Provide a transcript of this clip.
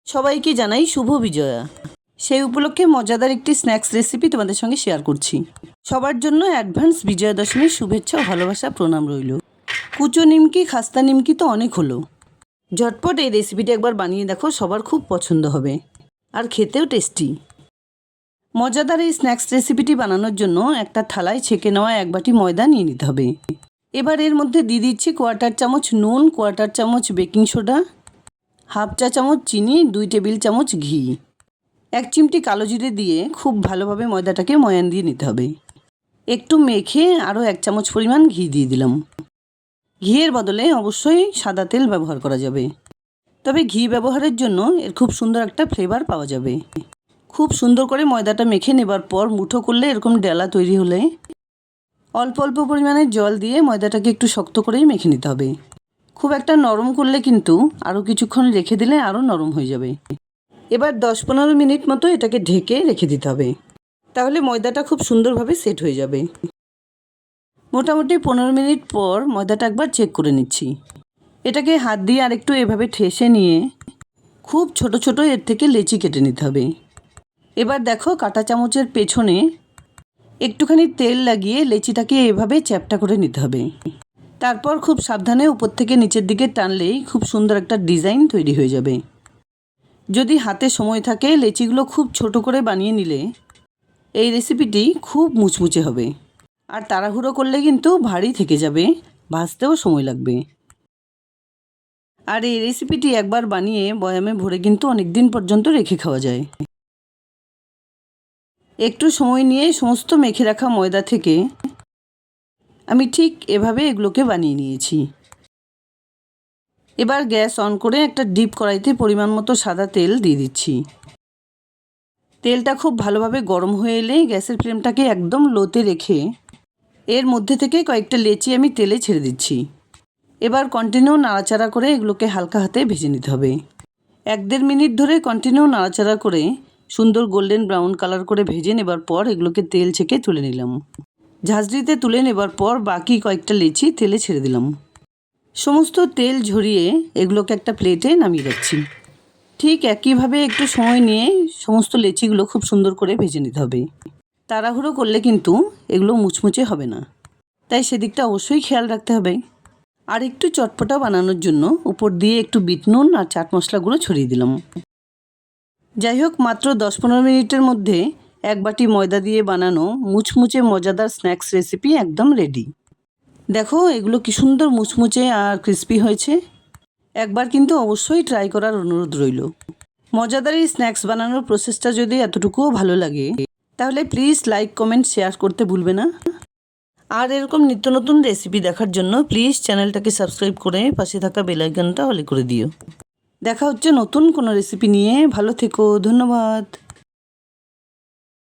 সবাইকে জানাই শুভ বিজয়া। সেই উপলক্ষে মজাদার একটি স্ন্যাক্স রেসিপি তোমাদের সঙ্গে শেয়ার করছি। সবার জন্য অ্যাডভান্স বিজয়া দশমীর শুভেচ্ছা ও ভালোবাসা প্রণাম রইল। কুচো নিমকি, খাস্তা নিমকি তো অনেক হলো। ঝটপট এই রেসিপিটি একবার বানিয়ে দেখো, সবার খুব পছন্দ হবে আর খেতেও টেস্টি। মজাদার এই স্ন্যাক্স রেসিপিটি বানানোর জন্য একটা থালায় ছেঁকে নেওয়া 1 বাটি ময়দা নিয়ে নিতে হবে। এবার এর মধ্যে দিয়ে দিচ্ছি 1/4 চামচ নুন, 1/4 চামচ বেকিং সোডা, 1/2 চা চামচ চিনি, 2 টেবিল চামচ ঘি, 1 চিমটি কালো জিরে দিয়ে খুব ভালোভাবে ময়দাটাকে ময়ান দিয়ে নিতে হবে। একটু মেখে আরও 1 চামচ পরিমাণ ঘি দিয়ে দিলাম। ঘিয়ের বদলে অবশ্যই সাদা তেল ব্যবহার করা যাবে, তবে ঘি ব্যবহারের জন্য এর খুব সুন্দর একটা ফ্লেভার পাওয়া যাবে। খুব সুন্দর করে ময়দাটা মেখে নেবার পর মুঠো করলে এরকম ডেলা তৈরি হলে অল্প অল্প পরিমাণে জল দিয়ে ময়দাটাকে একটু শক্ত করেই মেখে নিতে হবে। খুব একটা নরম করলে কিন্তু আরও কিছুক্ষণ রেখে দিলে আরও নরম হয়ে যাবে। এবার 10-15 মিনিট মতো এটাকে ঢেকে রেখে দিতে হবে, তাহলে ময়দাটা খুব সুন্দরভাবে সেট হয়ে যাবে। মোটামুটি 15 মিনিট পর ময়দাটা একবার চেক করে নিচ্ছি। এটাকে হাত দিয়ে আরেকটু এভাবে ঠেসে নিয়ে খুব ছোট ছোট এর থেকে লেচি কেটে নিতে হবে। এবার দেখো, কাঁটা চামচের পেছনে একটুখানি তেল লাগিয়ে লেচিটাকে এভাবে চ্যাপ্টা করে নিতে হবে। তারপর খুব সাবধানে উপর থেকে নিচের দিকে টানলেই খুব সুন্দর একটা ডিজাইন তৈরি হয়ে যাবে। যদি হাতে সময় থাকে লেচিগুলো খুব ছোট করে বানিয়ে নিলে এই রেসিপিটি খুব মুচমুচে হবে, আর তাড়াহুড়ো করলে কিন্তু ভারী থেকে যাবে, ভাজতেও সময় লাগবে। আর এই রেসিপিটি একবার বানিয়ে বয়ামে ভরে কিন্তু অনেক দিন পর্যন্ত রেখে খাওয়া যায়। একটু সময় নিয়ে সমস্ত মেখে রাখা ময়দা থেকে আমি ঠিক এভাবে এগুলোকে বানিয়ে নিয়েছি। এবার গ্যাস অন করে একটা ডিপ কড়াইতে পরিমাণ মতো সাদা তেল দিয়ে দিচ্ছি। তেলটা খুব ভালোভাবে গরম হয়ে এলে গ্যাসের ফ্লেমটাকে একদম লোতে রেখে এর মধ্যে থেকে কয়েকটা লেচি আমি তেলে ছেড়ে দিচ্ছি। এবার কন্টিনিউ নাড়াচাড়া করে এগুলোকে হালকা হাতে ভেজে নিতে হবে। 1-1.5 মিনিট ধরে কন্টিনিউ নাড়াচাড়া করে সুন্দর গোল্ডেন ব্রাউন কালার করে ভেজে নেবার পর এগুলোকে তেল ছেঁকে তুলে নিলাম। ঝাঁঝরিতে তুলে নেবার পর বাকি কয়েকটা লেচি তেলে ছেড়ে দিলাম। সমস্ত তেল ঝরিয়ে এগুলোকে একটা প্লেটে নামিয়ে রাখছি। ঠিক একইভাবে একটু সময় নিয়ে সমস্ত লেচিগুলো খুব সুন্দর করে ভেজে নিতে হবে। তাড়াহুড়ো করলে কিন্তু এগুলো মুচমুচে হবে না, তাই সেদিকটা অবশ্যই খেয়াল রাখতে হবে। আর একটু চটপটা বানানোর জন্য উপর দিয়ে একটু বিট নুন আর চাট মশলাগুলো ছড়িয়ে দিলাম। যাই হোক, মাত্র 10-15 মিনিটের মধ্যে 1 বাটি ময়দা দিয়ে বানানো মুচমুচে মজাদার স্ন্যাক্স রেসিপি একদম রেডি। দেখো এগুলো কি সুন্দর মুচমুচে আর ক্রিস্পি হয়েছে। একবার কিন্তু অবশ্যই ট্রাই করার অনুরোধ রইল। মজাদার এই স্ন্যাক্স বানানোর প্রসেসটা যদি এতটুকুও ভালো লাগে তাহলে প্লিজ লাইক, কমেন্ট, শেয়ার করতে ভুলবে না। আর এরকম নিত্য নতুন রেসিপি দেখার জন্য প্লিজ চ্যানেলটাকে সাবস্ক্রাইব করে পাশে থাকা বেল আইকনটা অলে করে দিও। দেখা হচ্ছে নতুন কোনো রেসিপি নিয়ে। ভালো থেকো, ধন্যবাদ।